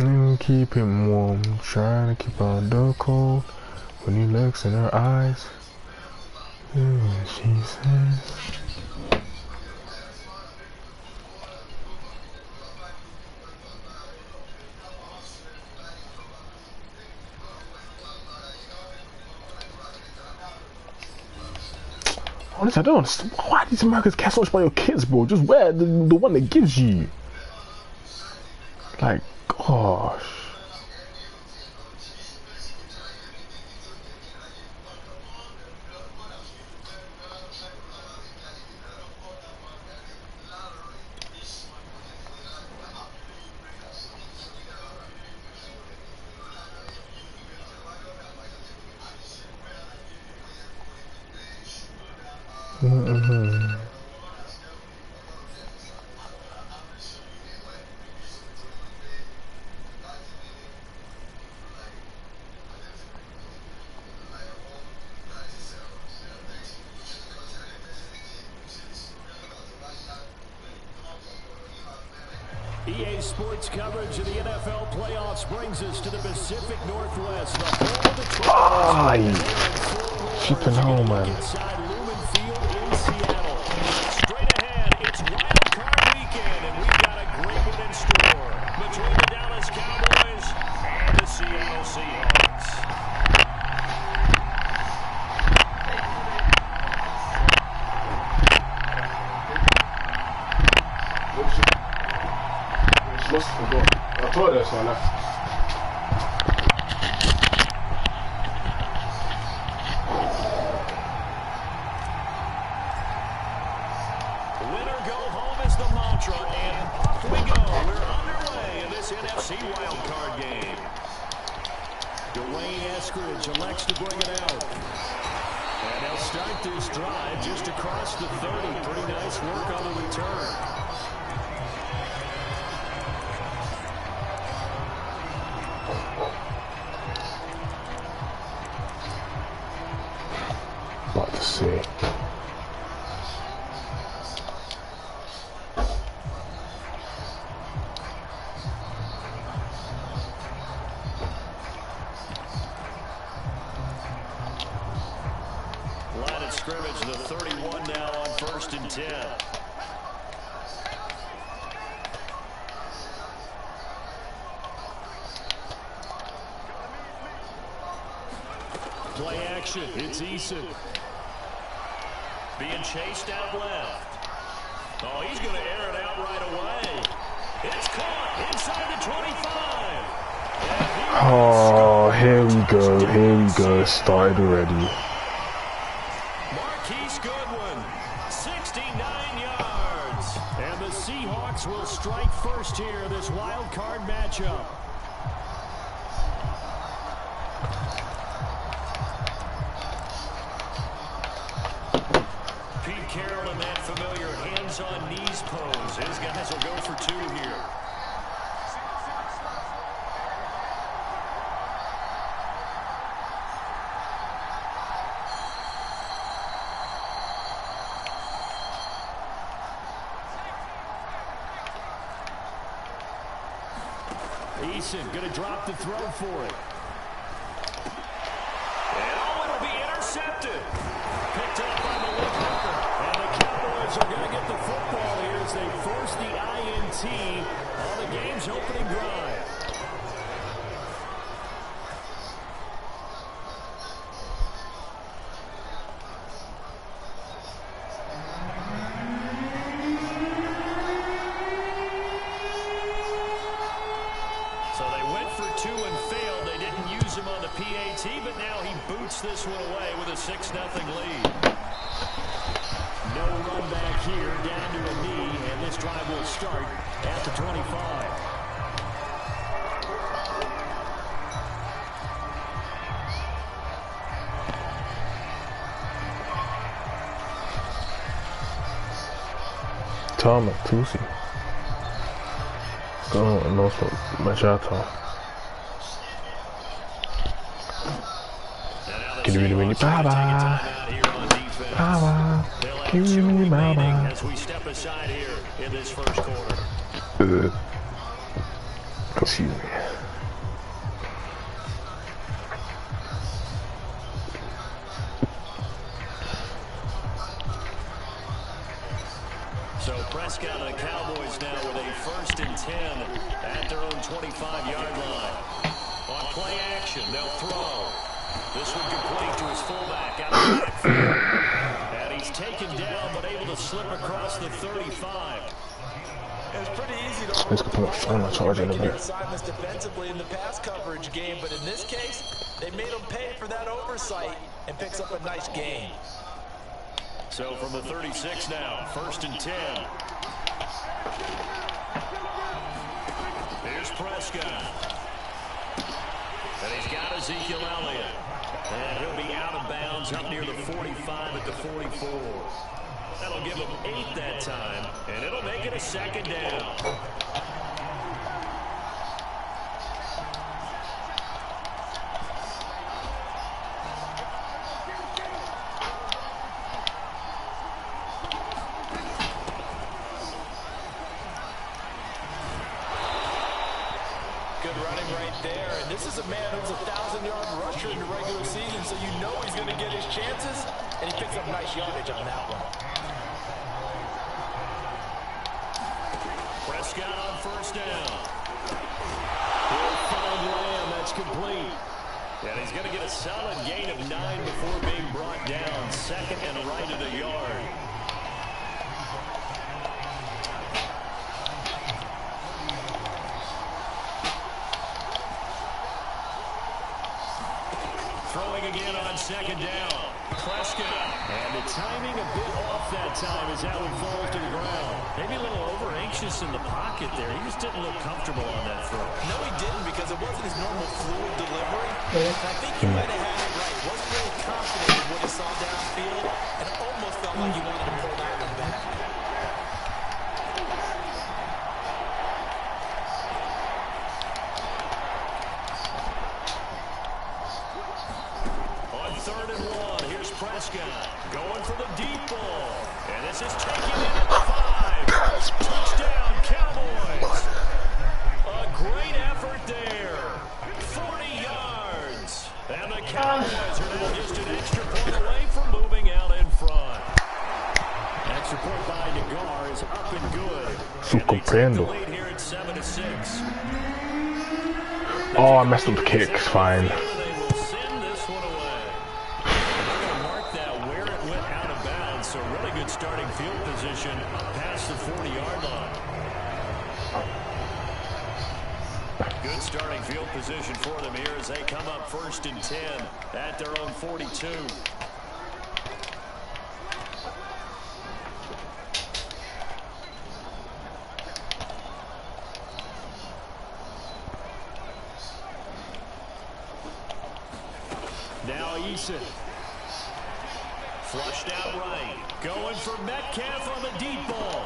And keep him warm, trying to keep out the cold. When he looks in her eyes, she says. Honestly, I don't understand. Why these Americans care so much about your kids, bro? Just wear the one that gives you. Like, gosh. EA Sports coverage of the NFL playoffs brings us to the Pacific Northwest, the home of the Cowboys. Shipping home, man. Inside Lumen Field in Seattle. Straight ahead, it's wildcard weekend, and we've got a great one in store between the Dallas Cowboys and the Seattle Seahawks. Must have forgot. I told her so I left. Winner go home is the mantra, and off we go. We're underway in this NFC wildcard game. Dwayne Eskridge elects to bring it out. And they'll start this drive just across the 30. Pretty nice work on the return. About to see. Line of scrimmage, the 31 now on 1st and 10. Play action, it's Eason. Being chased out left. Oh, he's going to air it out right away. It's caught inside the 25. Oh, here we go. Here we go. Started already. Marquise Goodwin, 69 yards. And the Seahawks will strike first here, this wild card matchup. Pete Carroll in that familiar hands-on knees pose. His guys will go for two here. Eason going to drop the throw for it. And oh, it'll be intercepted. Picked up by the woodpecker. And the Cowboys are going to get the football here as they force the INT on the game's opening drive. So they went for two and failed. They didn't use him on the PAT, but now he boots this one away with a 6-0 lead. No run back here, down to a knee, and this drive will start at the 25. Tom Tusi. No, Machata. Give me the baba. Baba. Give me the baba. As we step aside here in this first quarter. Excuse me. So Prescott and the Cowboys now with a 1st and 10 at their own 25-yard line. On play action, they'll throw. This one complete to his fullback out of the backfield. And he's taken down but able to slip across the 35. It's pretty easy to Let's go put a charge in there. assignments defensively in the pass coverage game, but in this case, they made him pay for that oversight and picks up a nice gain. So from the 36 now, 1st and 10. Here's Prescott. And he's got Ezekiel Elliott. And he'll be out of bounds up near the 45 at the 44. That'll give him 8 that time, and it'll make it a 2nd down. Good running right there, and this is a man who's a 1,000-yard rusher in the regular season, so you know he's going to get his chances, and he picks up nice yardage on that one. Prescott on 1st down. He'll find Lamb. That's complete. And he's going to get a solid gain of 9 before being brought down. 2nd and right at a yard. Throwing again on 2nd down. Prescott. And the timing a bit off that time as that one falls to the ground. Maybe a little over-anxious in the pocket there. He just didn't look comfortable on that throw. No, he didn't, because it wasn't his normal fluid delivery. I think he might have had it right. Wasn't really confident in what he saw downfield, and it almost felt like he wanted to pull that one back. On 3rd and 1, here's Prescott going for the deep ball. And this is taken in at the 5. Touchdown, Cowboys. A great effort there. 40 yards. And the Cowboys are now just an extra point away from moving out in front. Extra point by Nagar is up and good. And they take the lead here at 7-6. Oh, I messed up the kicks. Fine. So really good starting field position up past the 40-yard line. Good starting field position for them here as they come up 1st and 10 at their own 42. Now Eason. Flushed out right. Going for Metcalf on the deep ball.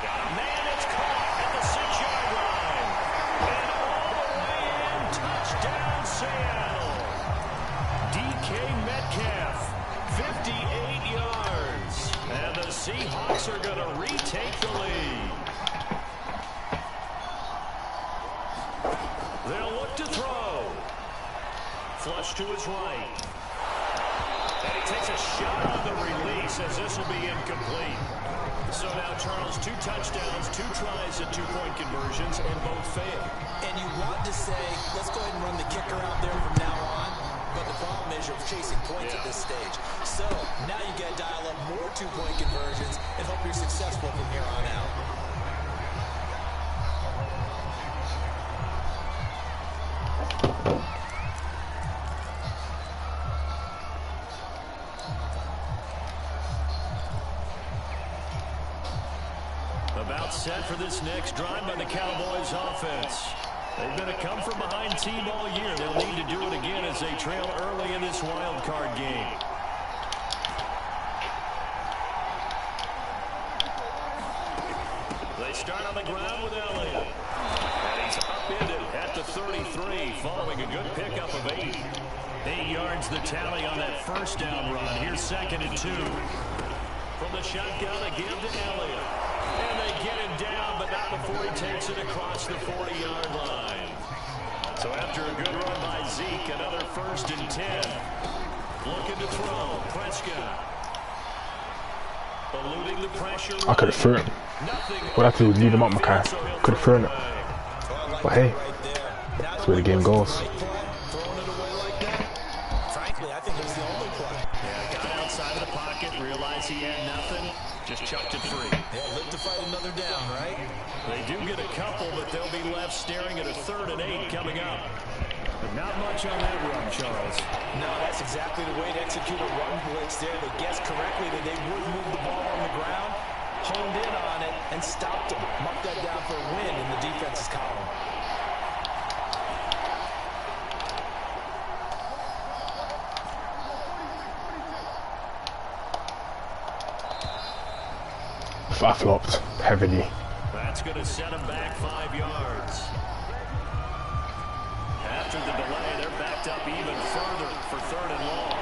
Got a man that's caught at the 6-yard line. And all the way in. Touchdown, Seattle. DK Metcalf, 58 yards. And the Seahawks are going to retake the lead. They'll look to throw. Flush to his right. And he takes a shot on the release as this will be incomplete. So now, Charles, 2 touchdowns, 2 tries at 2-point conversions, and both fail. And you want to say, let's go ahead and run the kicker out there from now on. But the problem is you're chasing points at this stage. So now you got to dial up more 2-point conversions and hope you're successful from here on out. About set for this next drive by the Cowboys offense. They've been a come-from-behind team all year. They'll need to do it again as they trail early in this wild card game. They start on the ground with Elliott. And he's upended at the 33 following a good pickup of 8. 8 yards the tally on that 1st down run. Here's 2nd and 2. From the shotgun again to Elliott. And they get him down, but not before he takes it across the 40-yard line. So after a good run by Zeke, another 1st and 10. Looking to throw. Prescott. Eluding the pressure. I could have threw him. What I have to do is lead him up, Mackay. Could have thrown it. But hey, that's where the game goes. Frankly, I think it was the only play. Yeah, got outside of the pocket, realized he had nothing, just chucked it free. Yeah, live to fight another down, right? They do get a couple, but they'll be left staring at a 3rd and 8 coming up. But not much on that run, Charles. No, that's exactly the way to execute a run blitz there. They guessed correctly that they would move the ball on the ground, honed in on it, and stopped them. Marked that down for a win in the defense's column. I flopped heavily. That's going to set them back 5 yards. After the delay, they're backed up even further for 3rd and long.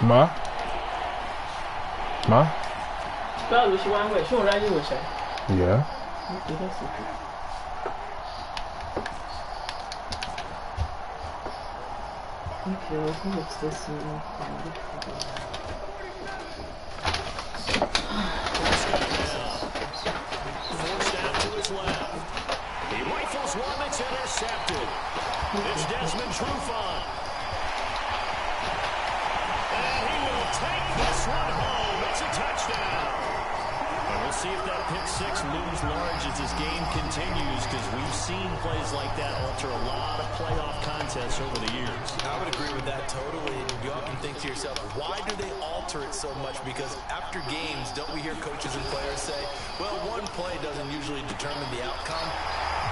Ma? Ma? Yeah. Forced out to his left. He rifles one that's intercepted. It's Desmond Trufant. And he will take this one home. It's a touchdown. And we'll see if that pick 6 looms large as this game continues, because we've seen plays like that alter a lot of playoff contests over the years. I would agree with that totally. You often think to yourself, why do they alter it so much? Because after games, don't we hear coaches and players say, well, one play doesn't usually determine the outcome.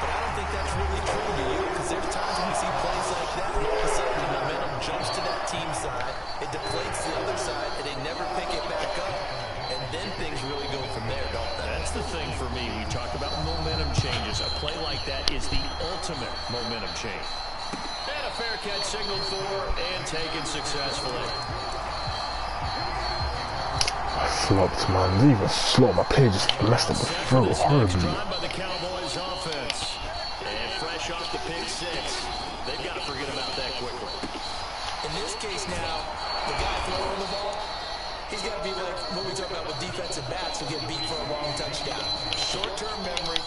But I don't think that's really true to you, because there's times when we see plays like that, and all of a sudden the momentum jumps to that team side, it deflates the other side, and they never pick it back up. And then things really go from there, don't they? That's the thing for me. We talk about momentum changes. A play like that is the ultimate momentum change. And a fair catch signaled for and taken successfully. I flopped, man. Leave a slot. My play just messed up the throw horribly. Drive by the Cowboys offense. And fresh off the pick 6. They've got to forget about that quickly. In this case now, the guy throwing the ball, he's got to be like what we talk about with defensive backs who get beat for a long touchdown. Short-term memory,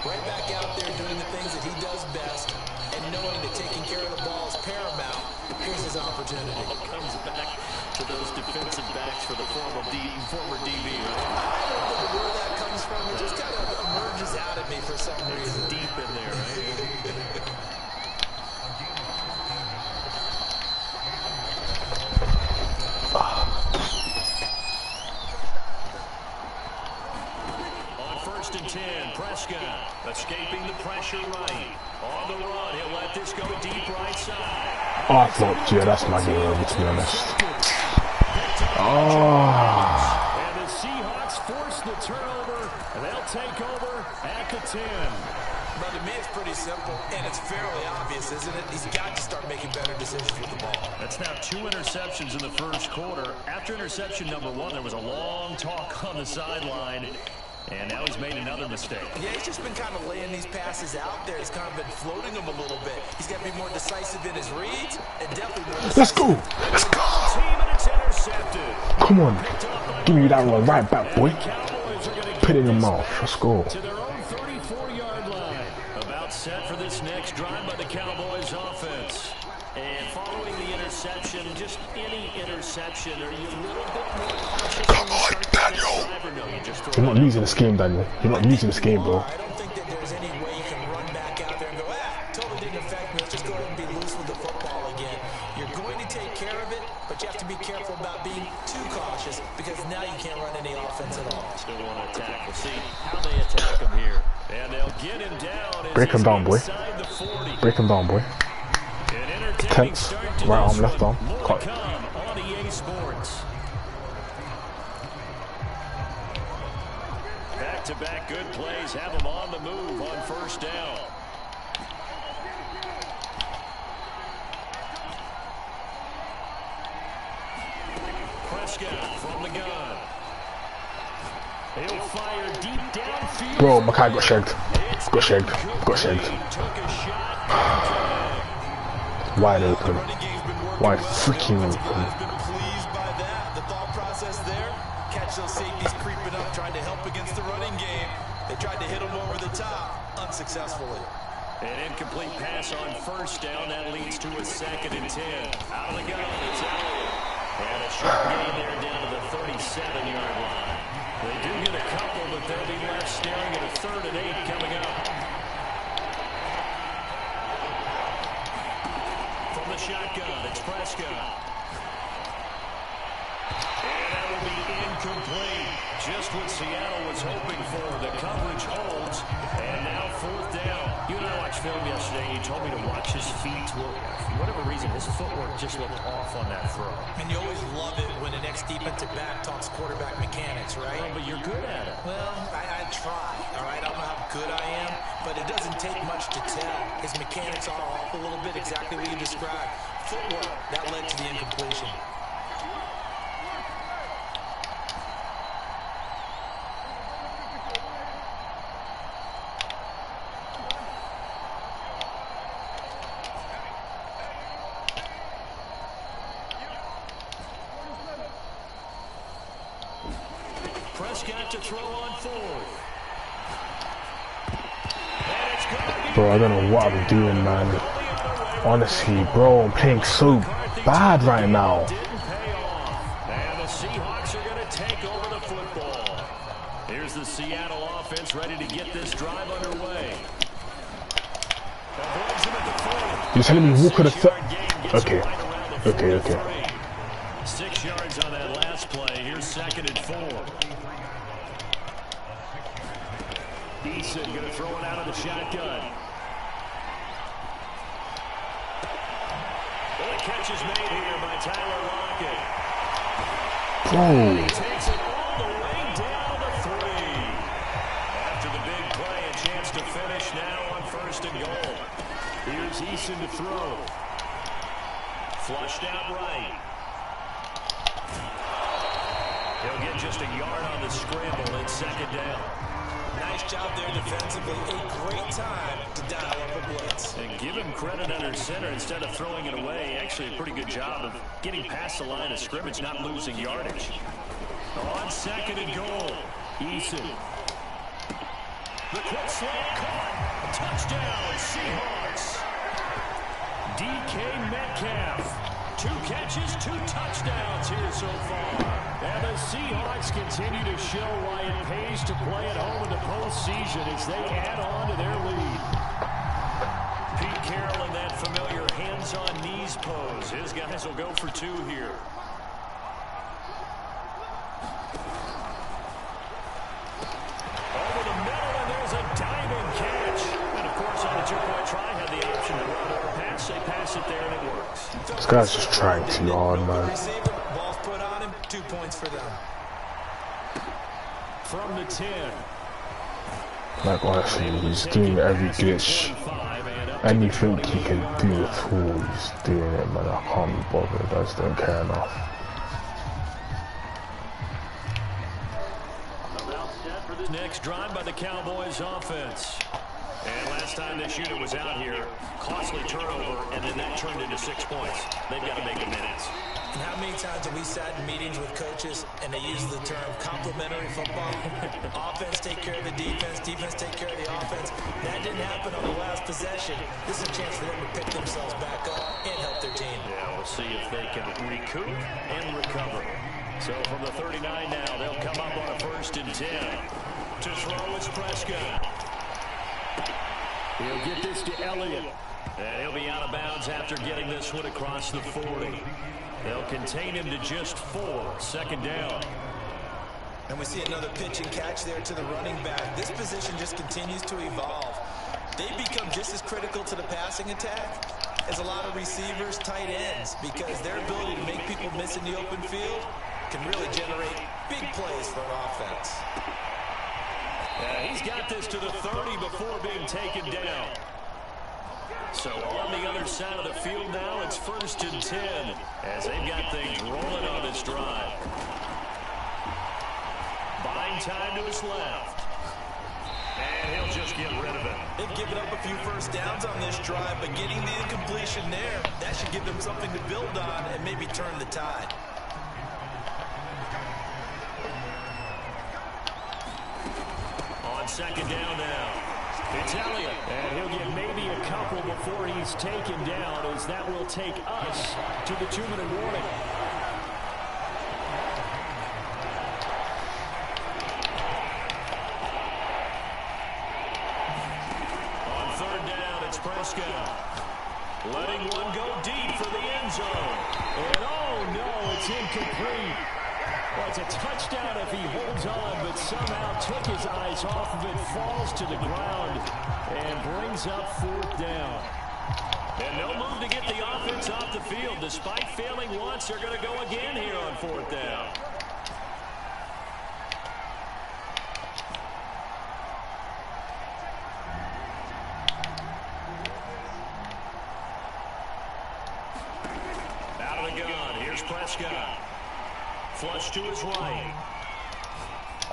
right back out there doing the things that he does best, and knowing that taking care of the ball is paramount. Here's his opportunity. Comes back to those defensive backs for the former DB. I don't know where that comes from. It just kind of emerges out at me for some reason. It's deep in there, right? On 1st and 10, Prescott escaping the pressure right. On the run, he'll let this go deep right side. Oh, I flopped. Yeah, that's my game over, to be honest. Oh. And the Seahawks force the turnover, and they'll take over at the 10. But to me, it's pretty simple, and it's fairly obvious, isn't it? He's got to start making better decisions with the ball. That's now 2 interceptions in the first quarter. After interception number 1, there was a long talk on the sideline. And now he's made another mistake. Yeah, he's just been kind of laying these passes out there. He's kind of been floating them a little bit. He's got to be more decisive in his reads and definitely more decisive. Let's go. Let's go. Come on. Give me that one right back, boy. Put it in the mouth. Let's go. To their own 34-yard line. About set for this next drive by the Cowboys offense. And following the interception, just any interception, are you a little bit more cautious when you start this drive, or no, you just throw it? You're not losing this game, Daniel. You're not losing this game, bro. I don't think that there's any way you can run back out there and go, totally didn't affect me. Let's just go ahead and be loose with the football again. You're going to take care of it, but you have to be careful about being too cautious, because now you can't run any offense at all. Still want to attack. We'll see how they attack him here. And they'll get him down. Break him down, boy. Break him down, boy. Tense. Right arm, left arm. Cut. On EA Sports. Back-to-back good plays have him on the move on 1st down. Prescott from the gun. He'll fire deep downfield. Bro, Mackay got shagged. Got shagged. Got shagged. Wide open. Wide freaking open. tried to hit him over the top, unsuccessfully. An incomplete pass on first down. That leads to a 2nd and 10. Out of the gun, it's Elliott. And a short gain there down to the 37-yard line. They do get a couple, but they'll be left staring at a 3rd and 8 coming up. From the shotgun, it's Prescott. And that will be incomplete. Just what Seattle was hoping for. The coverage holds. And now 4th down. You and I watched film yesterday, and you told me to watch his feet. For whatever reason, his footwork just looked off on that throw. And you always love it when the next defensive back talks quarterback mechanics, right? Well, but you're good at it. Well, I try, all right? I don't know how good I am, but it doesn't take much to tell. His mechanics are off a little bit, exactly what you described. Footwork, that led to the incompletion. Prescott to throw on 4th. Bro, I don't know what I'm doing, man. Honestly, bro, I'm playing so bad right now. Didn't pay off. And the Seahawks are going to take over the football. Here's the Seattle offense ready to get this drive underway. You're telling me Walker the third? Okay. 6 yards on that last play. Here's 2nd and 4. Eason going to throw it out of the shotgun. Well, the catch is made here by Tyler Lockett. Bro. He takes it all the way down to 3. After the big play, a chance to finish now on 1st and goal. Here's Eason to throw. Flushed out right. He'll get just a yard on the scramble and 2nd down. Nice job there defensively. A great time to dial up a blitz. And give him credit under center instead of throwing it away. Actually, a pretty good job of getting past the line of scrimmage, not losing yardage. On 2nd and goal, Eason. The quick slant caught. Touchdown, Seahawks. DK Metcalf. 2 catches, 2 touchdowns here so far. And the Seahawks continue to show why it pays to play at home in the postseason as they add on to their lead. Pete Carroll in that familiar hands-on knees pose. His guys will go for 2 here. Over the middle, and there's a diving catch. And, of course, on the 2-point try, had the option to run or pass. They pass it there, and it works. This guy's just trying too hard, man. Ball's put on him. 2 points for them. From the 10. Like, honestly, he's doing every glitch. Anything he can do at all, he's doing it, man. I can't be bothered. I just don't care enough. Next drive by the Cowboys offense. And last time this unit was out here, costly turnover, and then that turned into 6 points. They've got to make amends. And how many times have we sat in meetings with coaches and they use the term complementary football? Offense take care of the defense, defense take care of the offense. That didn't happen on the last possession. This is a chance for them to pick themselves back up and help their team. Yeah, we'll see if they can recoup and recover. So from the 39 now, they'll come up on a 1st and 10. To throw is Prescott. He'll get this to Elliott. And he'll be out of bounds after getting this one across the 40. They'll contain him to just 4. 2nd down. And we see another pitch and catch there to the running back. This position just continues to evolve. They become just as critical to the passing attack as a lot of receivers, tight ends, because their ability to make people miss in the open field can really generate big plays for an offense. He's got this to the 30 before being taken down. So on the other side of the field now, it's 1st and 10 as they've got things rolling on this drive. Buying time to his left. And he'll just get rid of it. They've given up a few first downs on this drive, but getting the incompletion there, that should give them something to build on and maybe turn the tide. second down now. It's Elliott, and he'll get maybe a couple before he's taken down, as that will take us to the 2-minute warning. On third down, it's Prescott. Letting one go deep for the end zone. And oh no, it's incomplete. Well, it's a touchdown if he holds on, but somehow took his eyes off of it, falls to the ground, and brings up fourth down. And no move to get the offense off the field. Despite failing once, they're going to go again here on fourth down. Out of the gun, here's Prescott. Flush to his right.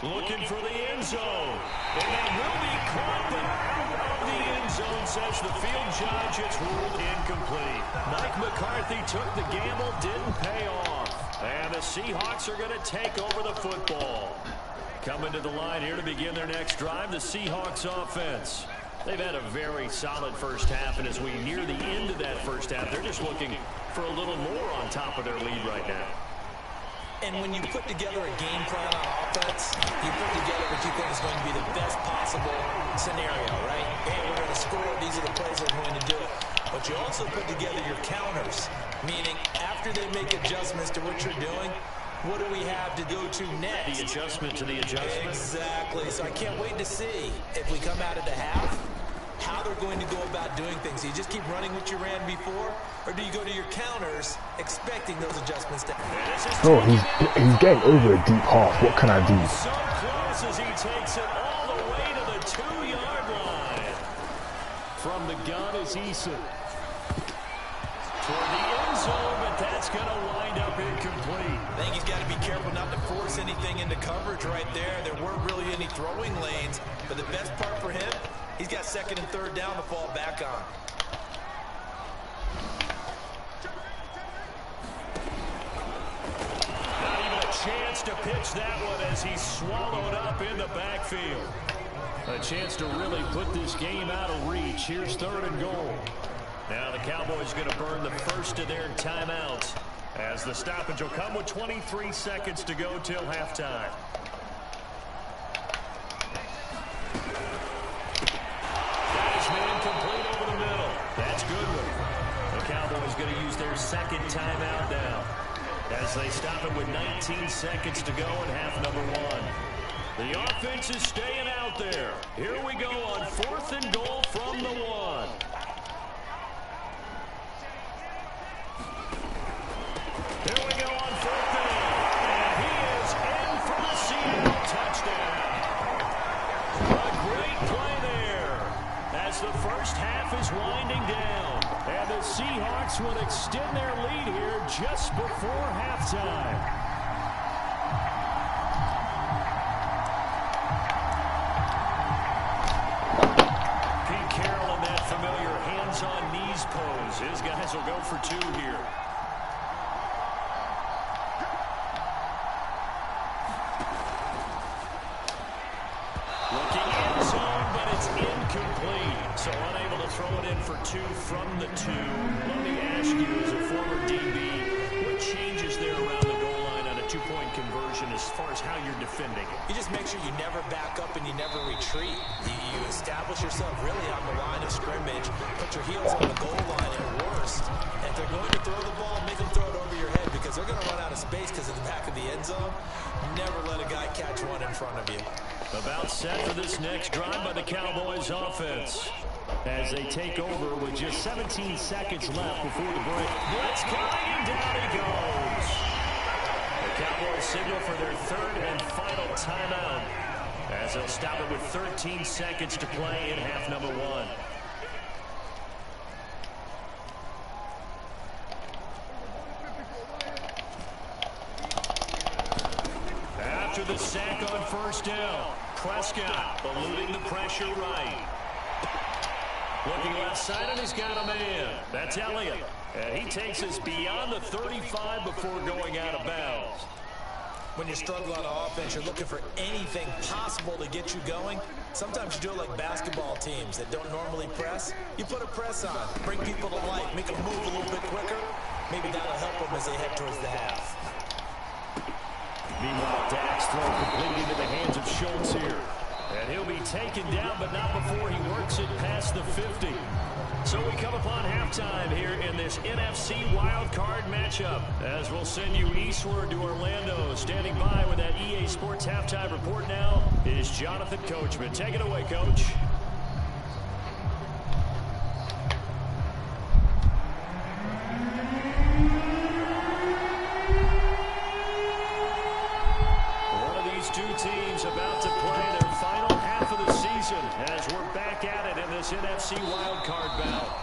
Looking for the end zone. And that will be caught, but out of the end zone, says the field judge. It's ruled incomplete. Mike McCarthy took the gamble, didn't pay off. And the Seahawks are going to take over the football. Coming to the line here to begin their next drive, the Seahawks offense. They've had a very solid first half, and as we near the end of that first half, they're just looking for a little more on top of their lead right now. And when you put together a game plan on offense, you put together what you think is going to be the best possible scenario, right? Hey, we're going to score. These are the plays that are going to do it. But you also put together your counters, meaning after they make adjustments to what you're doing, what do we have to go to next? The adjustment to the adjustment. Exactly. So I can't wait to see if we come out of the half, how they're going to go about doing things. Do you just keep running what you ran before, or do you go to your counters expecting those adjustments to happen? Bro, he's getting over a deep half. What can I do? So close as he takes it all the way to the 2-yard line. From the gun is Eason. Toward the end zone, but that's going to wind up incomplete. I think he's got to be careful not to force anything into coverage right there. There weren't really any throwing lanes, but the best part for him, he's got second and third down to fall back on. Not even a chance to pitch that one as he's swallowed up in the backfield. A chance to really put this game out of reach. Here's third and goal. Now the Cowboys going to burn the first of their timeouts, as the stoppage will come with 23 seconds to go till halftime. Incomplete over the middle. That's Goodwin. The Cowboys going to use their second timeout now, as they stop it with 19 seconds to go in half number one. The offense is staying out there. Here we go on fourth and goal from the 1. Here we go on fourth down. And he is in for the Seattle touchdown. A great play there, as the first half is winding down, and the Seahawks will extend their lead here just before halftime. Pete Carroll in that familiar hands-on knees pose. His guys will go for 2 here. Looking end zone, but it's incomplete. So unable to throw it in for 2 from the 2. Let me ask you, as a former DB, what changes there around the goal line on a 2-point conversion as far as how you're defending it? You just make sure you never back up and you never retreat. You establish yourself really on the line of scrimmage, put your heels on the goal line at worst. If they're going to throw the ball, make them throw it over your head, because they're going to run out of space because of the back of the end zone. Never let a guy catch one in front of you. About set for this next drive by the Cowboys offense, as they take over with just 17 seconds left before the break. Blitz coming, and down he goes. The Cowboys signal for their third and final timeout, as they'll stop it with 13 seconds to play in half number 1. After the sack on first down, Prescott eluding the pressure right. Looking left side, and he's got a man. That's Elliott. And he takes us beyond the 35 before going out of bounds. When you struggle on offense, you're looking for anything possible to get you going. Sometimes you do it like basketball teams that don't normally press. You put a press on, bring people to life, make them move a little bit quicker. Maybe that'll help them as they head towards the half. Meanwhile, Dak's throw completed into the hands of Schultz here. And he'll be taken down, but not before he works it past the 50. So we come upon halftime here in this NFC wildcard matchup, as we'll send you eastward to Orlando. Standing by with that EA Sports halftime report now is Jonathan Coachman. Take it away, Coach. One of these two teams about to play their final half of the season as we're back at it in this NFC wildcard bout.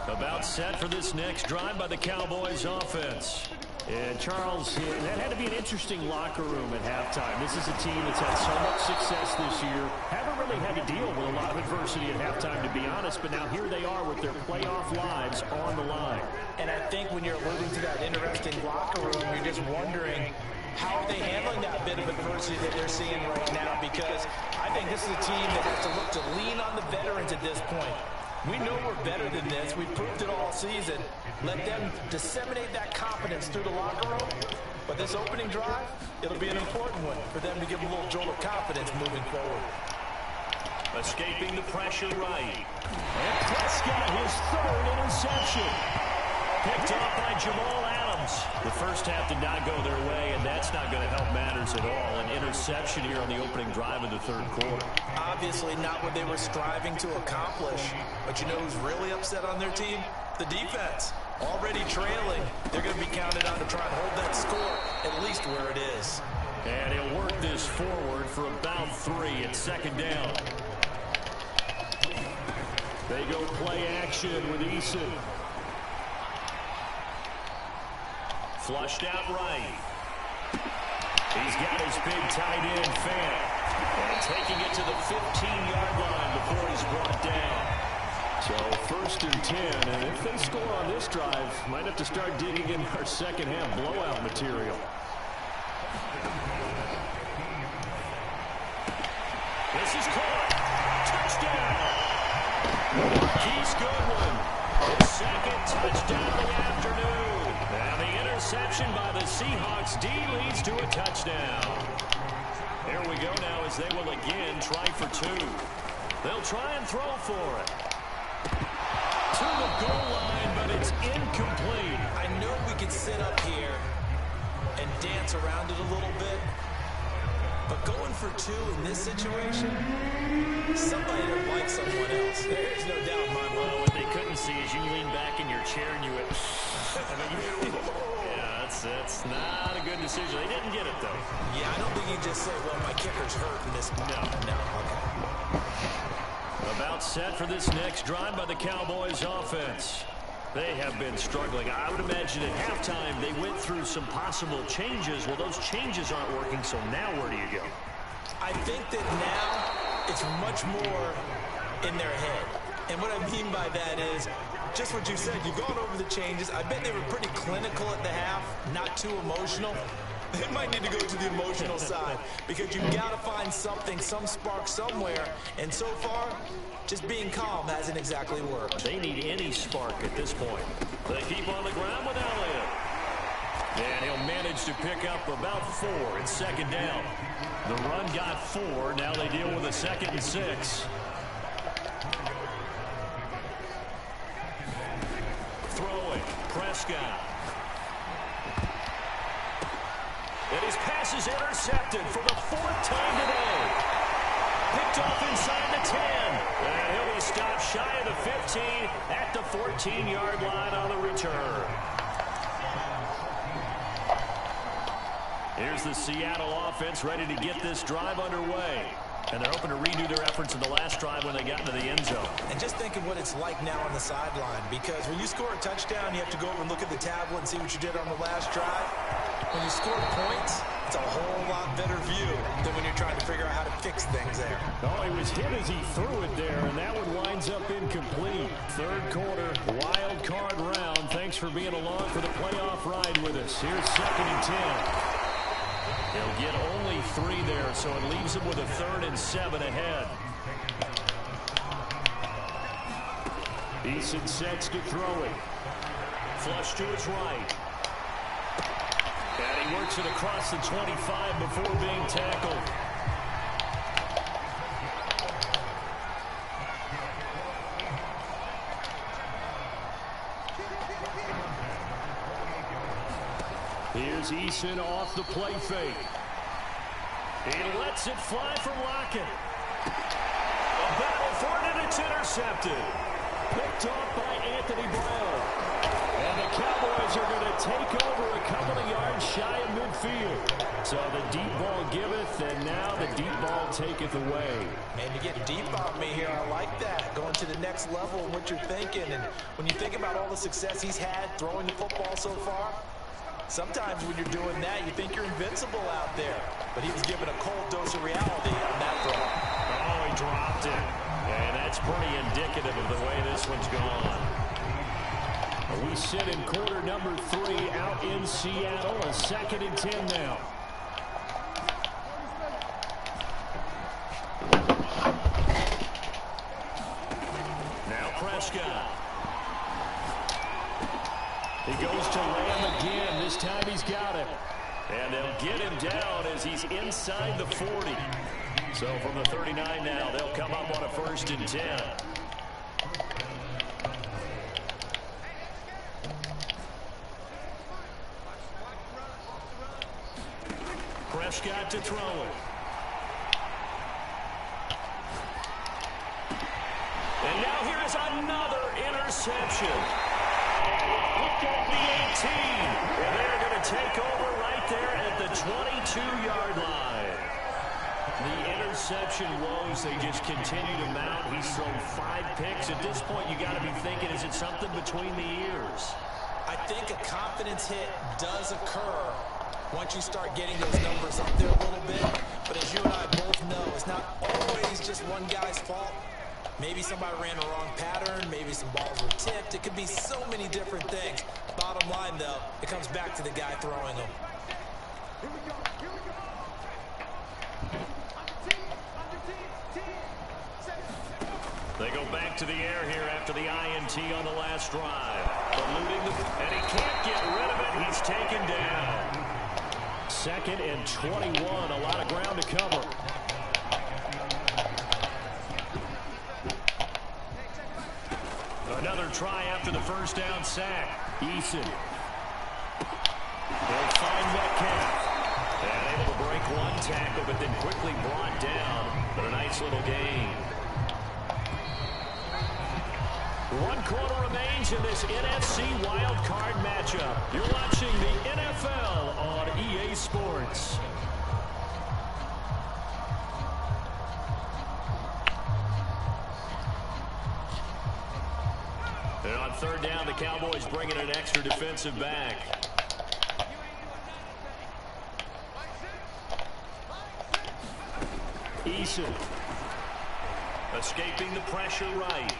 About set for this next drive by the Cowboys offense. And Charles, that had to be an interesting locker room at halftime. This is a team that's had so much success this year. Haven't really had to deal with a lot of adversity at halftime, to be honest, but now here they are with their playoff lives on the line. And I think when you're alluding to that interesting locker room, you're just wondering, how are they handling that bit of adversity that they're seeing right now? Because I think this is a team that has to look to lean on the veterans at this point. We know we're better than this. We've proved it all season. Let them disseminate that confidence through the locker room. But this opening drive, it'll be an important one for them to give them a little jolt of confidence moving forward. Escaping the pressure right. And Prescott, his third interception. Picked off by Jamal Adams. The first half did not go their way, and that's not going to help matters at all. An interception here on the opening drive of the third quarter. Obviously not what they were striving to accomplish. But you know who's really upset on their team? The defense. Already trailing. They're going to be counted on to try and hold that score at least where it is. And he'll work this forward for about 3 at second down. They go play action with Eason. Flushed out right. He's got his big tight end fan. And taking it to the 15-yard line before he's brought down. So 1st and 10, and if they score on this drive, might have to start digging in our second half blowout material. This is caught. Touchdown. Marquise Goodwin. His second touchdown of the afternoon. And the interception by the Seahawks D leads to a touchdown. Here we go now as they will again try for 2. They'll try and throw for it. To the goal line, but it's incomplete. I know we could sit up here and dance around it a little bit, but going for 2 in this situation, somebody don't like someone else. There's no doubt in my mind. What they couldn't see is you lean back in your chair and you went, yeah, that's not a good decision. They didn't get it, though. Yeah, I don't think you just say, well, my kicker's hurt in this spot. No. Okay. About set for this next drive by the Cowboys offense. They have been struggling. I would imagine at halftime they went through some possible changes. Well, those changes aren't working, so now where do you go? I think that now it's much more in their head. And what I mean by that is just what you said. You've gone over the changes. I bet they were pretty clinical at the half, not too emotional. They might need to go to the emotional side because you've got to find something, some spark somewhere. And so far, just being calm hasn't exactly worked. They need any spark at this point. They keep on the ground with Elliott. And he'll manage to pick up about 4 in second down. The run got 4. Now they deal with a 2nd and 6. Throwing. Prescott. And his pass is intercepted for the 4th time today. Picked off inside the 10. And he'll be stopped shy of the 15 at the 14-yard line on the return. Here's the Seattle offense ready to get this drive underway. And they're hoping to redo their efforts in the last drive when they got into the end zone. And just thinking what it's like now on the sideline, because when you score a touchdown, you have to go over and look at the tablet and see what you did on the last drive. When you score points, it's a whole lot better view than when you're trying to figure out how to fix things there. Oh, he was hit as he threw it there, and that one winds up incomplete. Third quarter, wild card round. Thanks for being along for the playoff ride with us. Here's 2nd and 10. They'll get only 3 there, so it leaves them with a 3rd and 7 ahead. Eason sets to throw it. Flush to his right. And he works it across the 25 before being tackled. Here's Eason off the play fake. He lets it fly from Lockett. A battle for it, and it's intercepted. Picked off by Anthony Brown. And the Cowboys are going to take over a couple of yards shy of midfield. So the deep ball giveth, and now the deep ball taketh away. Man, you get deep on me here. I like that. Going to the next level and what you're thinking. And when you think about all the success he's had throwing the football so far, sometimes when you're doing that, you think you're invincible out there. But he was given a cold dose of reality on that throw. Oh, he dropped it. And that's pretty indicative of the way this one's gone. We sit in quarter number 3 out in Seattle. A 2nd and 10 now. Now Prescott. He goes to Lamb again. This time he's got it. And they'll get him down as he's inside the 40. So from the 39 now, they'll come up on a 1st and 10. Prescott to throw it. And now here is another interception. Picked off the 18. And they're going to take over right there at the 22-yard line. The interception woes, they just continue to mount. He's thrown 5 picks. At this point, you got to be thinking, is it something between the ears? I think a confidence hit does occur once you start getting those numbers up there a little bit. But as you and I both know, it's not always just one guy's fault. Maybe somebody ran a wrong pattern. Maybe some balls were tipped. It could be so many different things. Bottom line, though, it comes back to the guy throwing them. Here we go. Here we go. They go back to the air here after the INT on the last drive. And he can't get rid of it. He's taken down. 2nd and 21. A lot of ground to cover. Another try after the 1st down sack. Eason. They'll find Metcalf. And able to break one tackle, but then quickly brought down. But a nice little gain. 1 quarter remains in this NFC wildcard matchup. You're watching the NFL on EA Sports. And on 3rd down, the Cowboys bringing an extra defensive back. Eason. Escaping the pressure right.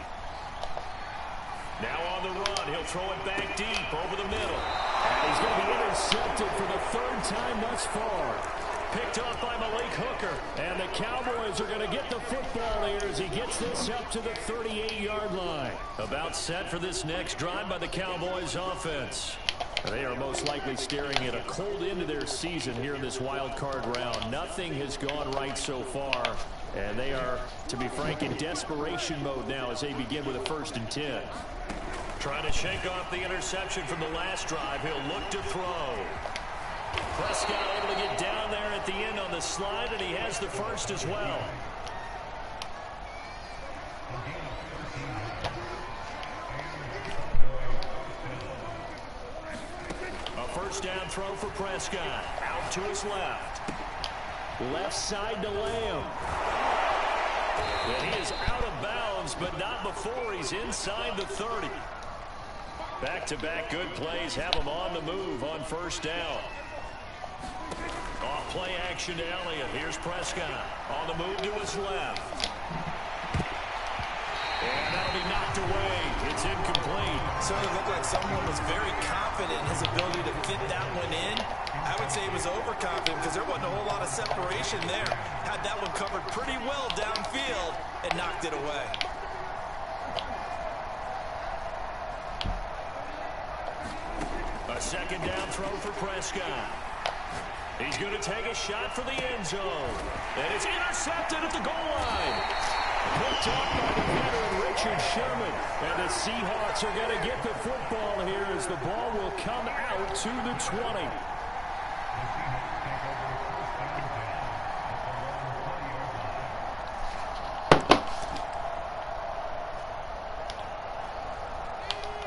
Now on the run, he'll throw it back deep over the middle. And he's going to be intercepted for the 3rd time thus far. Picked off by Malik Hooker. And the Cowboys are going to get the football here as he gets this up to the 38-yard line. About set for this next drive by the Cowboys offense. They are most likely staring at a cold end to their season here in this wild card round. Nothing has gone right so far. And they are, to be frank, in desperation mode now as they begin with a 1st and 10. Trying to shake off the interception from the last drive. He'll look to throw. Prescott able to get down there at the end on the slide, and he has the 1st as well. A 1st down throw for Prescott. Out to his left. Left side to Lamb. And he is out of bounds, but not before he's inside the 30. Back-to-back good plays have him on the move on first down. Off play action to Elliott. Here's Prescott on the move to his left. And that'll be knocked away. It's incomplete. Certainly looked like someone was very confident in his ability to fit that one in. I would say he was overconfident because there wasn't a whole lot of separation there. Had that one covered pretty well downfield and knocked it away. A second down throw for Prescott. He's going to take a shot for the end zone. And it's intercepted at the goal line. Picked up by the veteran Richard Sherman. And the Seahawks are going to get the football here as the ball will come out to the 20.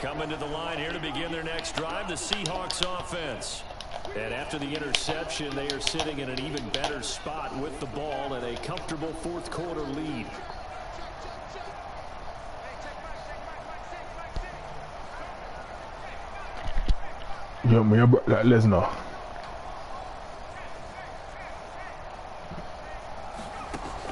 Coming to the line here to begin their next drive, the Seahawks offense. And after the interception, they are sitting in an even better spot with the ball and a comfortable fourth quarter lead. Yeah, me about that Lesnar.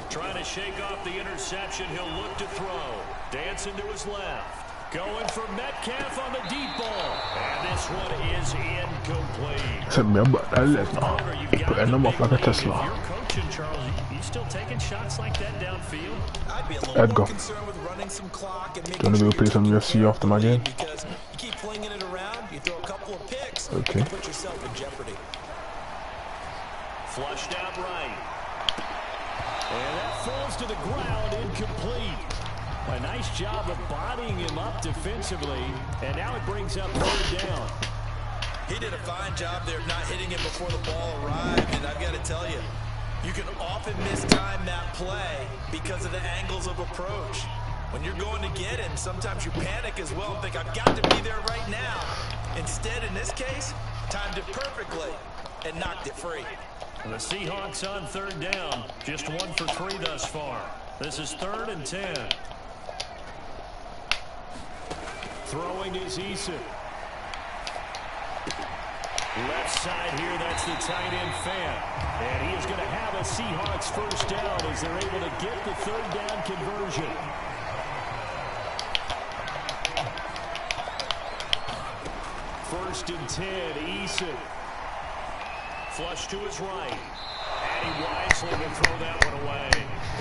Trying to shake off the interception, he'll look to throw. Dancing to his left. Going for Metcalf on the deep ball. And this one is incomplete. Said me about that Lesnar. Putting them off like a Tesla. If you're coaching, Charles, you still taking shots like that downfield? I'd be a little more concerned with running some clock and making sure you play some UFC after my game? Because you keep flinging it around, you throw a couple of picks, okay. You put yourself in jeopardy. Flushed out right. And that falls to the ground, incomplete. A nice job of bodying him up defensively, and now it brings up third down. He did a fine job there of not hitting him before the ball arrived, and I've got to tell you, you can often mistime that play because of the angles of approach. When you're going to get him, sometimes you panic as well and think, I've got to be there right now. Instead, in this case, timed it perfectly and knocked it free. The Seahawks on third down, just 1 for 3 thus far. This is 3rd and 10. Throwing is Eason. Left side here, that's the tight end Fan. And he is going to have a Seahawks first down as they're able to get the third down conversion. First and 10, Eason. Flush to his right. And he wisely will throw that one away.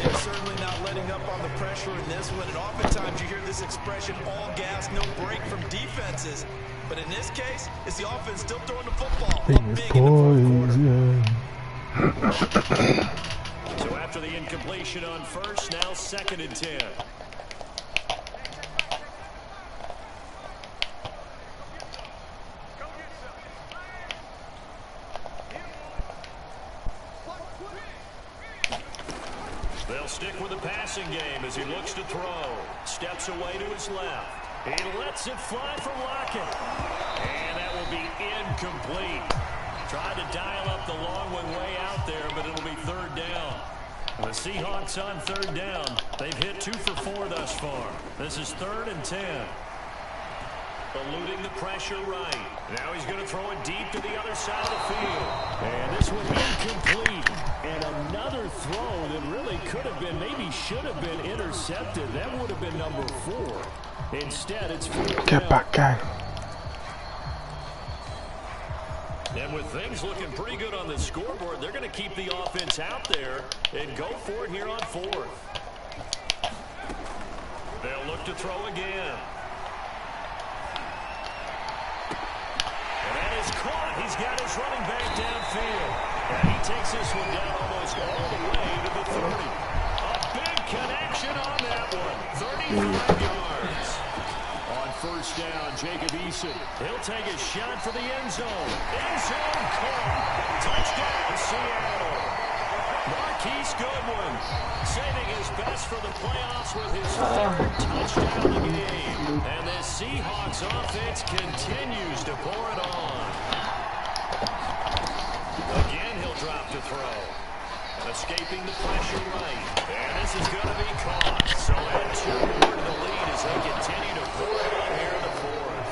They're certainly not letting up on the pressure in this one. And oftentimes you hear this expression, all gas, no break from defenses. But in this case, it's the offense still throwing the football. Big in the fourth quarter. So after the incompletion on first, now 2nd and 10. They'll stick with the passing game as he looks to throw. Steps away to his left. He lets it fly from Lockett. And that will be incomplete. Tried to dial up the long one way out there, but it'll be third down. The Seahawks on third down. They've hit 2 for 4 thus far. This is 3rd and 10. Eluding the pressure right. Now he's going to throw it deep to the other side of the field. And this one incomplete. And another throw that really could have been, maybe should have been intercepted. That would have been number 4. Instead, it's 4th down. Get back, guy. And with things looking pretty good on the scoreboard, they're going to keep the offense out there and go for it here on 4th. They'll look to throw again. And that is caught. He's got his running back downfield. And he takes this one down almost all the way to the 30. A big connection on that one. 35 yards. On first down, Jacob Eason. He'll take a shot for the end zone. End zone caught. Touchdown, Seattle. Marquise Goodwin saving his best for the playoffs with his 3rd touchdown of the game. And the Seahawks offense continues to pour it on. Again, he'll drop to throw. Escaping the pressure right. And this is going to be caught. So add 2 more to the lead as they continue to pour it on here in the fourth.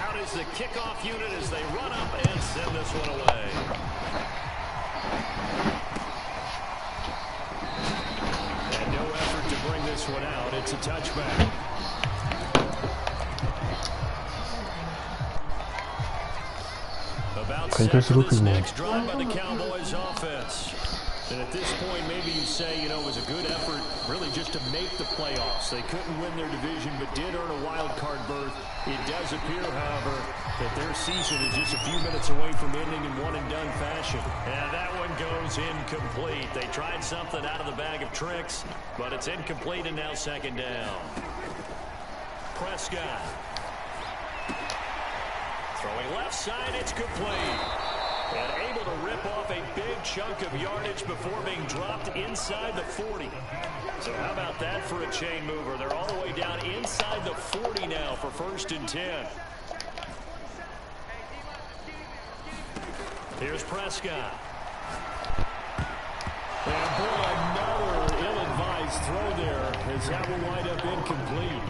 Out is the kickoff unit as they run up and send this one away. And no effort to bring this one out. It's a touchback. About set for this next drive by the Cowboys offense. And at this point, maybe you say, you know, it was a good effort really just to make the playoffs. They couldn't win their division but did earn a wild card berth. It does appear, however, that their season is just a few minutes away from ending in one-and-done fashion. And that one goes incomplete. They tried something out of the bag of tricks, but it's incomplete and now second down. Prescott. Throwing left side, it's complete. And able to rip off a big chunk of yardage before being dropped inside the 40. So how about that for a chain mover? They're all the way down inside the 40 now for 1st and 10. Here's Prescott. And boy, another ill-advised throw there as that will wind up incomplete.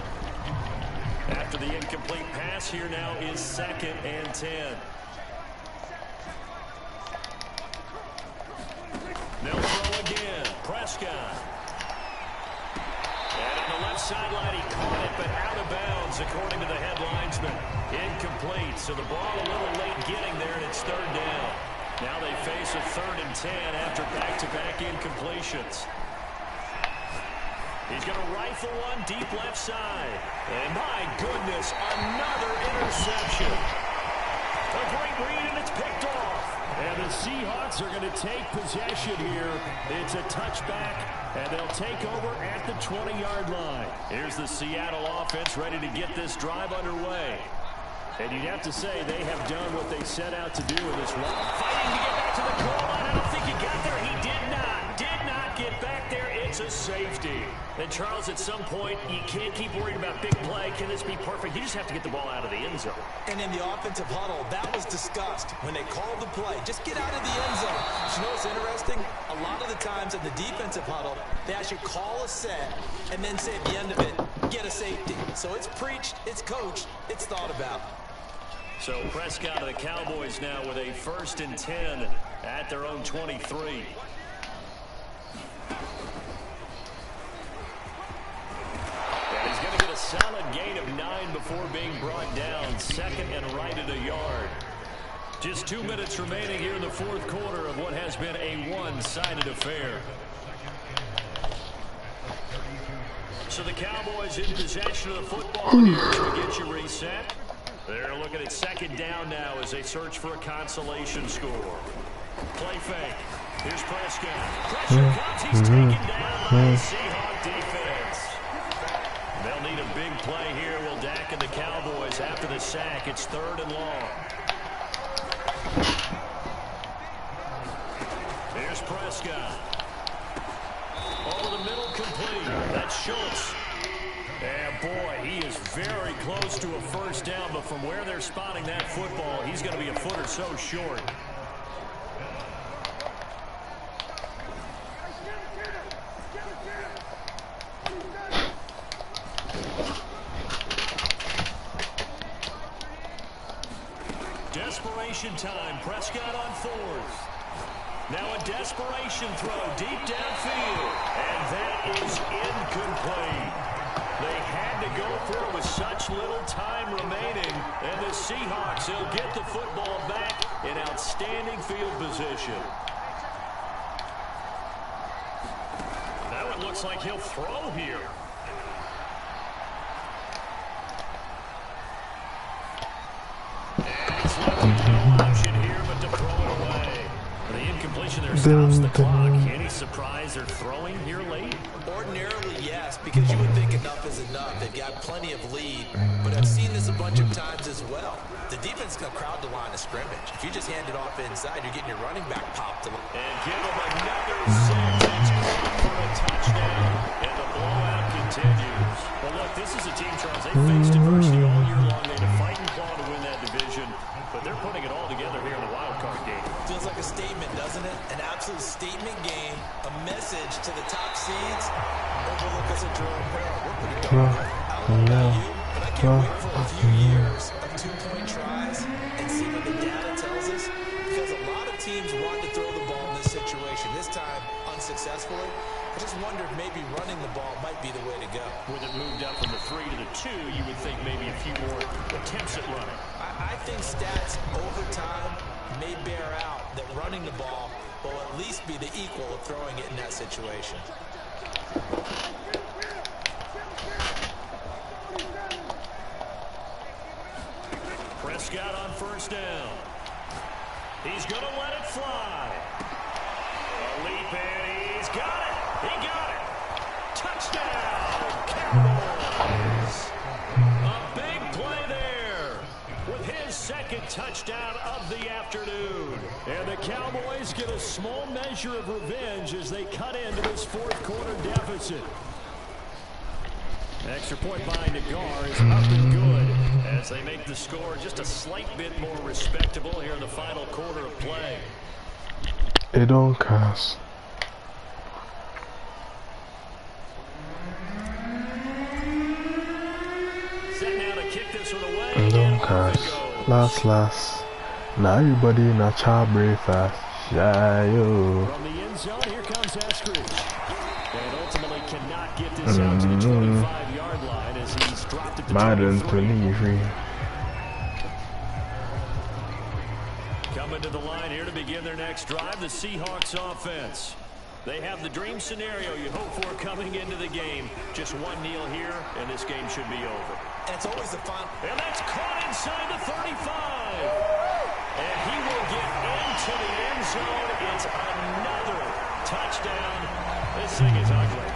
After the incomplete pass, here now is 2nd and 10. They'll throw again. Prescott. And on the left sideline, he caught it, but out of bounds, according to the headlinesman. Incomplete, so the ball a little late getting there, and it's 3rd down. Now they face a 3rd and 10 after back-to-back incompletions. He's going to rifle one deep left side. And my goodness, another interception. A great read, and it's picked off. And the Seahawks are going to take possession here. It's a touchback, and they'll take over at the 20-yard line. Here's the Seattle offense ready to get this drive underway. And you'd have to say they have done what they set out to do in this one. Fighting to get back to the goal line. I don't think he got there. He did not get back there. It's a safety. And Charles, at some point, you can't keep worrying about big play. Can this be perfect? You just have to get the ball out of the end zone. And in the offensive huddle, that was discussed when they called the play. Just get out of the end zone. But you know what's interesting? A lot of the times in the defensive huddle, they actually call a set and then say at the end of it, get a safety. So it's preached, it's coached, it's thought about. So Prescott of the Cowboys now with a 1st and 10 at their own 23. And he's going to get a solid gain of 9 before being brought down. 2nd and right at a yard. Just 2 minutes remaining here in the 4th quarter of what has been a one-sided affair. So the Cowboys in possession of the football here as we get you reset. They're looking at 2nd down now as they search for a consolation score. Play fake. Here's Prescott. Pressure comes. He's taken down by the Seahawks defense. They'll need a big play here. Will Dak and the Cowboys after the sack. It's 3rd and long. Here's Prescott. Over the middle, complete. That's Schultz. And boy, he is very close to a 1st down, but from where they're spotting that football, he's going to be a foot or so short. Desperation time. Prescott on 4th. Now a desperation throw deep downfield. And that is incomplete. They had to go for it with such little time remaining. And the Seahawks, they'll get the football back in outstanding field position. Now it looks like he'll throw here. And he's left with no option here but to throw it away. The incompletion there stops the clock. Any surprise they're throwing here late? Ordinarily, yes, because you would think enough is enough. They've got plenty of lead, but I've seen this a bunch of times as well. The defense can crowd the line of scrimmage. If you just hand it off inside, you're getting your running back popped. And give him another 6. It's caught for a touchdown, and the blowout continues. Well, look, this is a team, Charles. They faced adversity all year long. They had to fight and claw to win that division, but they're putting it all together here in the Feels like a statement, doesn't it? An absolute statement game, a message to the top seeds. Overlook us at Jerome Hill. We're pretty darn good. I don't know about you, but I can't wait for a few years of 2-point tries and see what the data tells us. Because a lot of teams want to throw the ball in this situation. This time, unsuccessfully. I just wonder if maybe running the ball might be the way to go. With it moved up from the 3 to the 2, you would think maybe a few more attempts at running. I think stats over time may bear out that running the ball will at least be the equal of throwing it in that situation. Prescott on first down. He's going to let it fly. A leap in. He's got it. He got it. Touchdown, Cowboys. A big play there with his second touchdown of the afternoon. And the Cowboys get a small measure of revenge as they cut into this fourth quarter deficit. Extra point by Nagar is up and good as they make the score just a slight bit more respectable here in the final quarter of play. It don't cast. Set now to kick this one away. It don't cast. Last. Now everybody in a char breakfast. Yeah, yo. From the end zone, here comes Eskridge. And ultimately cannot get this out to the 25-yard line as he's dropped it to 23. Coming to the line here to begin their next drive, the Seahawks offense. They have the dream scenario you hope for coming into the game. Just one kneel here, and this game should be over. And it's always the fun. And that's caught inside the 35. And he will get into the end zone. It's another touchdown. This thing is ugly.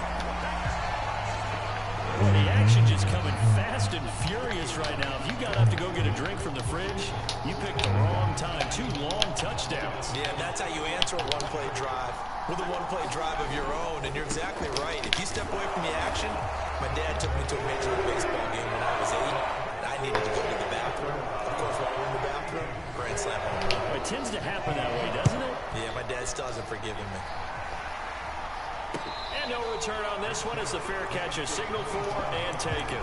Well, the action just coming fast and furious right now. If you got up to go get a drink from the fridge, you picked the wrong time. 2 long touchdowns. Yeah, that's how you answer a one-play drive. With a one-play drive of your own, and you're exactly right. If you step away from the action, my dad took me to a Major League Baseball game when I was 8, and I needed to go to the bathroom. Of course, while we're in the bathroom, grand slam home run. It tends to happen that way, doesn't it? Yeah, my dad still hasn't forgiven me. And no return on this one as the fair catch is signaled for and taken.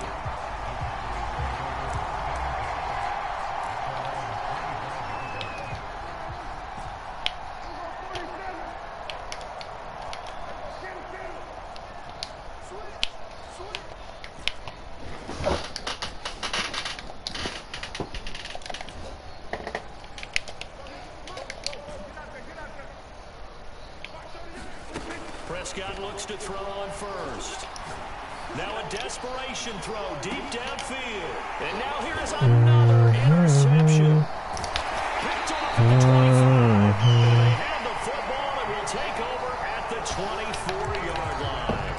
Prescott looks to throw on first. Now a desperation throw deep downfield. And now here is another interception. Picked off at the 25. They have the football and will take over at the 24-yard line.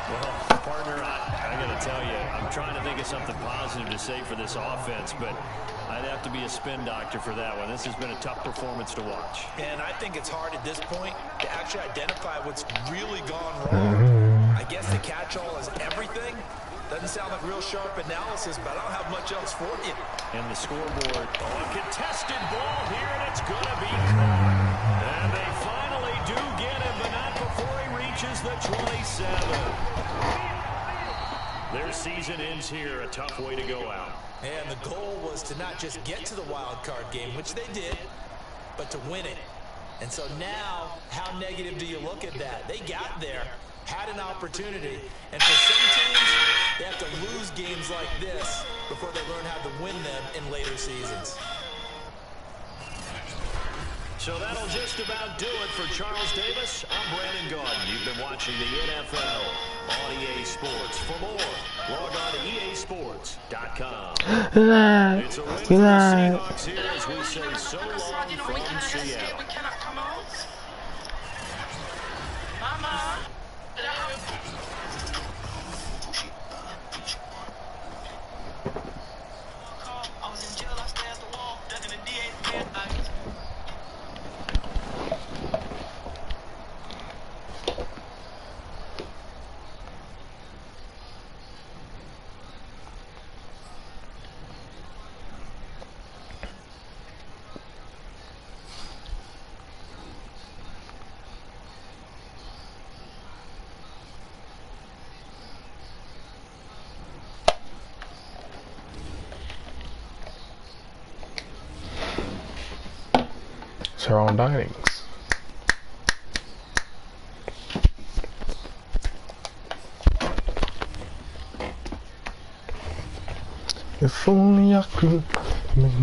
Well, partner, I got to tell you, I'm trying to think of something positive to say for this offense, but I'd have to be a spin doctor for that one. This has been a tough performance to watch. And I think it's hard at this point to actually identify what's really gone wrong. I guess the catch-all is everything. Doesn't sound like real sharp analysis, but I don't have much else for you. And the scoreboard. Oh, a contested ball here, and it's going to be caught. And they finally do get him, but not before he reaches the 27. Their season ends here, a tough way to go out. And the goal was to not just get to the wild card game, which they did, but to win it. And so now, how negative do you look at that? They got there, had an opportunity, and for some teams, they have to lose games like this before they learn how to win them in later seasons. So that'll just about do it for Charles Davis. I'm Brandon Gaudin. You've been watching the NFL on EA Sports. For more, log on to EASports.com. It's a win for the Seahawks here as we say so long from Seattle. surround dinings. If only I could make